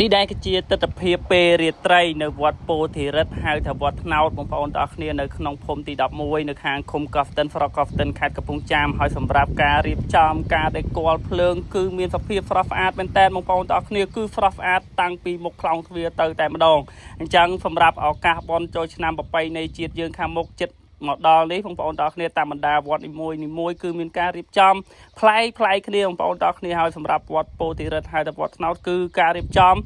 នេះដែរគឺជាទស្សនភាពពេលរាត្រីនៅវត្តពោធិរិទ្ធហៅថាវត្តថ្នោតបងប្អូនទាំងអស់គ្នានៅក្នុងភូមិទី11នៅខាងឃុំកោះស្ទឹងស្រុកកោះស្ទឹងខេត្តកំពង់ចាមហើយសម្រាប់ការរៀបចំការដេកលភ្លើងគឺមានសភាពស្រស់ស្អាតមែនតើបងប្អូនទាំងអស់គ្នាគឺស្រស់ស្អាតតាំងពីមុខខ្លោងទ្វារទៅតែម្ដងអញ្ចឹងសម្រាប់ឱកាសបុណ្យចូលឆ្នាំប្រពៃណីជាតិយើងខាងមុខចិត្តមកដល់នេះបងប្អូនទាំងអស់គ្នាតាមបណ្ដាវត្តនីមួយៗគឺមានការរៀបចំប្លែកគ្នាបងប្អូនទាំងអស់គ្នាហើយសម្រាប់វត្តពោធិរិទ្ធហៅថាវត្តថ្នោតគឺការរៀបចំ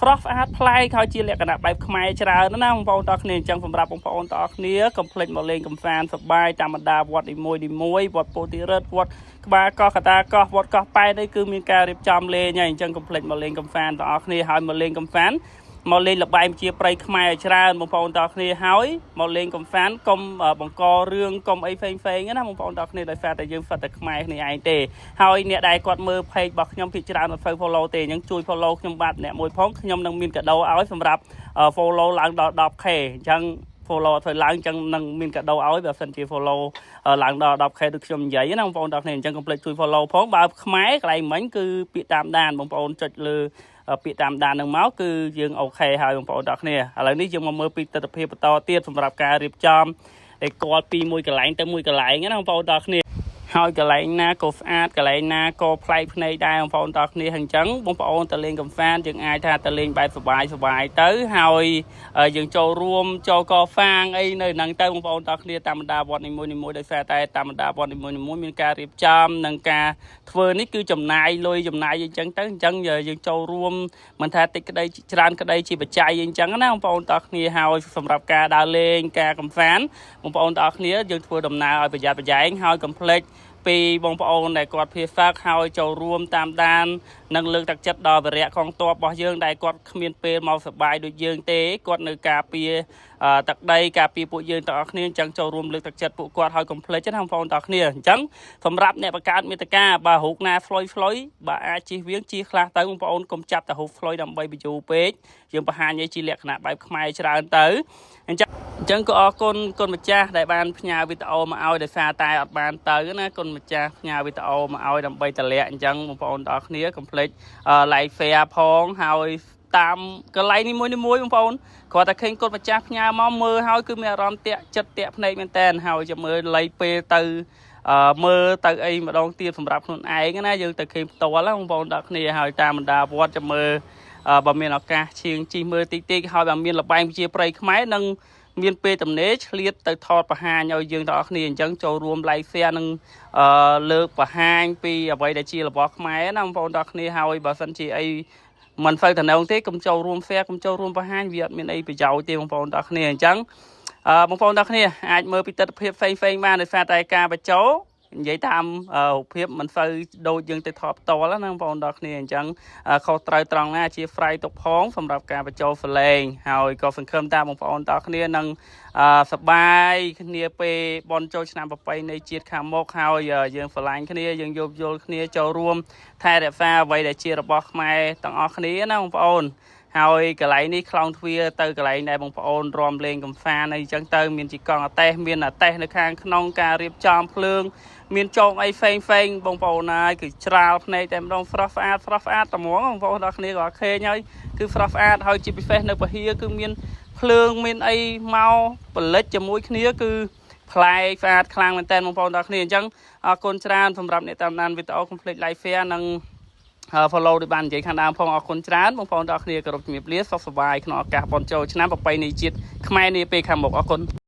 ស្រស់ស្អាតប្លែកហើយជាលក្ខណៈបែបខ្មែរច្រើនណាបងប្អូនទាំងអស់គ្នាអញ្ចឹងសម្រាប់បងប្អូនទាំងអស់គ្នាកុំភ្លេចមកលេងកំសាន្តសប្បាយតាមបណ្ដាវត្តនីមួយវត្តពោធិរិទ្ធវត្តក្បាលកោះកតាកោះវត្តកោះប៉ែតនេះគឺមានការរៀបចំលេងហើយអញ្ចឹងកុំភ្លេចមកលេងកំសាន្តទាំងអស់គ្នាហើយមកលេងកំសាន្តមកលេងល្បែងជាប្រៃខ្មែរច្រើនបងប្អូនទាំងអស់គ្នាហើយមកលេងកំសាន្តកុំបង្ករឿងកុំអីផ្សេងណាបងប្អូនទាំងអស់គ្នាដោយសារតែយើងស្ថិតតែខ្មែរគ្នាឯងទេហើយអ្នកដែលគាត់មើល page របស់ខ្ញុំភាគច្រើនអត់ follow ទេអញ្ចឹងជួយ follow ខ្ញុំបាទអ្នកមួយផងខ្ញុំនឹងមានកាដូឲ្យសម្រាប់ follow ឡើងដល់ 10k អញ្ចឹង follow ធ្វើឡើងអញ្ចឹងនឹងមានកាដូឲ្យបើសិនជា follow ឡើងដល់ 10k ដូចខ្ញុំនិយាយណាបងប្អូនទាំងអស់គ្នាអញ្ចឹងកុំភ្លេចជួយ follow ផងបើខ្មែរកន្លែងមិញគឺពាក្យតាមដានបងប្អូនចុចលើពាក្យតាមដាននឹងមកគឺយើងអូខេហើយបងប្អូនទាំងអស់គ្នាឥឡូវនេះយើងមកមើលពីទស្សនវិជ្ជាបន្តទៀតសម្រាប់ការរៀបចំឯកលពីមួយកន្លែងទៅមួយកន្លែងណាបងប្អូនទាំងអស់គ្នាហើយកន្លែងណាក៏ស្អាតកន្លែងណាក៏ប្លែកភ្នែកដែរបងប្អូនទាំងអស់គ្នាអញ្ចឹងបងប្អូនទៅលេងកំសាន្តយើងអាចថាទៅលេងបែបសប្បាយទៅហើយយើងចូលរួមចូលកហ្វាងអីនៅហ្នឹងទៅបងប្អូនទាំងអស់គ្នាតាមបណ្ដាវត្តនីមួយដោយសារតែតាមបណ្ដាវត្តនីមួយមានការរៀបចំនិងការធ្វើនេះគឺចំណាយលុយចំណាយអីចឹងទៅអញ្ចឹងយើងចូលរួមមិនថាតិចក្តីច្រើនក្តីជាបច្ច័យអីចឹងណាបងប្អូនទាំងអស់គ្នាហើយសម្រាប់ការដើរលេងការកំសាន្តបងប្អូនទាំងអស់គ្នាយើងធ្វើដំណើរឲ្យប្រយ័ត្នប្រយែងហើយកុំភ្លេចពីបងប្អូនដែលគាត់ភៀសសាកហើយចូលរួមតាមដាននិងលើកទឹកចិត្តដល់វីរៈកងទ័ពរបស់យើងដែលគាត់គ្មានពេលមកសប្បាយដូចយើងទេគាត់នៅការពារទឹកដីការពារពួកយើងទាំងអស់គ្នាអញ្ចឹងចូលរួមលើកទឹកចិត្តពួកគាត់ឲ្យកុំភ្លេចណាបងប្អូនទាំងអស់គ្នាអញ្ចឹងសម្រាប់អ្នកបង្កើតមាតិកាបើរូបណាផ្លុយបើអាចជិះវៀងជិះខ្លះទៅបងប្អូនកុំចាប់តែរូបផ្លុយដើម្បីបញ្យូរពេកយើងបង្ហាញឲ្យជាលក្ខណៈបែបខ្មែរច្រើនទៅអញ្ចឹងក៏អរគុណគុណម្ចាស់ដែលបានផ្ញើវីដេអូមកឲ្យដោយសារតែអត់បានទៅណាគុណម្ចាស់ផ្ញើវីដេអូមកឲ្យដើម្បីតម្លាក់អញ្ចឹងបងប្អូនទាំងអស់គ្នាកុំភ្លេច like share ផងហើយតាមកន្លែងនីមួយបងប្អូនគាត់តែឃើញគុណម្ចាស់ផ្ញើមកមើលហើយគឺមានអារម្មណ៍តាក់ចិត្តតាក់ភ្នែកមែនតើហើយចាំមើលលៃពេលទៅមើលទៅអីម្ដងទៀតសម្រាប់ខ្លួនឯងណាយើងទៅឃើញផ្ទាល់បងប្អូនទាំងគ្នាហើយតាមបណ្ដាវត្តចាំមើលបើមានឱកាសឈៀងជីមើលតិចហើយបើមានលបែងជាប្រៃខ្មែរនឹងមានពេលទំនេរឆ្លៀតទៅថតបង្ហាញឲ្យយើងទាំងអស់គ្នាអញ្ចឹងចូលរួម like share និងលើកបង្ហាញពីអ្វីដែលជារបស់ខ្មែរណាបងប្អូនទាំងគ្នាហើយបើសិនជាអីមិនហ្វៅតំណងទេកុំចូលរួម share កុំចូលរួមបង្ហាញវាអត់មានអីប្រយោជន៍ទេបងប្អូនទាំងគ្នាអញ្ចឹងបងប្អូនទាំងគ្នាអាចមើលពីទស្សនវិជ្ជាផ្សេងបានដោយសារតែការបញ្ចូលនិយាយតាមរូបភាពមិនសូវដូចយើងទៅថតផ្ទាល់ណាបងប្អូនទាំងគ្នាអញ្ចឹងខុសត្រូវត្រង់ណាជា fry ទុកផងសម្រាប់ការបញ្ចូលសលេងហើយក៏សង្ឃឹមថាបងប្អូនទាំងគ្នានឹងសប្បាយគ្នាពេលបន់ចូលឆ្នាំប្រពៃណីជាតិខាងមុខហើយយើងស្រឡាញ់គ្នាយើងយោគយល់គ្នាចូលរួមថែរក្សាអ្វីដែលជារបស់ខ្មែរទាំងអស់គ្នាណាបងប្អូនហើយកន្លែងនេះខ្លោងទ្វារទៅកន្លែងដែលបងប្អូនរំលេងកំសាន្តអីចឹងទៅមានជីកង់អាតេសមានអាតេសនៅខាងក្នុងការរៀបចំភ្លើងមានចងអីផ្សេងបងប្អូនហើយគឺច្រាលភ្នែកតែម្ដងស្រស់ស្អាតត្មងបងប្អូនដល់គ្នាក៏ឃើញហើយគឺស្រស់ស្អាតហើយជាពិសេសនៅពហិគឺមានភ្លើងមានអីមកផលិតជាមួយគ្នាគឺប្លែកស្អាតខ្លាំងមែនតើបងប្អូនដល់គ្នាអញ្ចឹងអរគុណច្រើនសម្រាប់អ្នកតាមដានវីដេអូ complete live share និងfollow ដូចបាននិយាយខាងដើមផងអរគុណច្រើនបងប្អូនទាំងអស់គ្នាគោរពជំរាបលាសុខសប្បាយក្នុងឱកាសបុណ្យចូលឆ្នាំប្រពៃណីជាតិខ្មែរនាពេលខាងមុខអរគុណ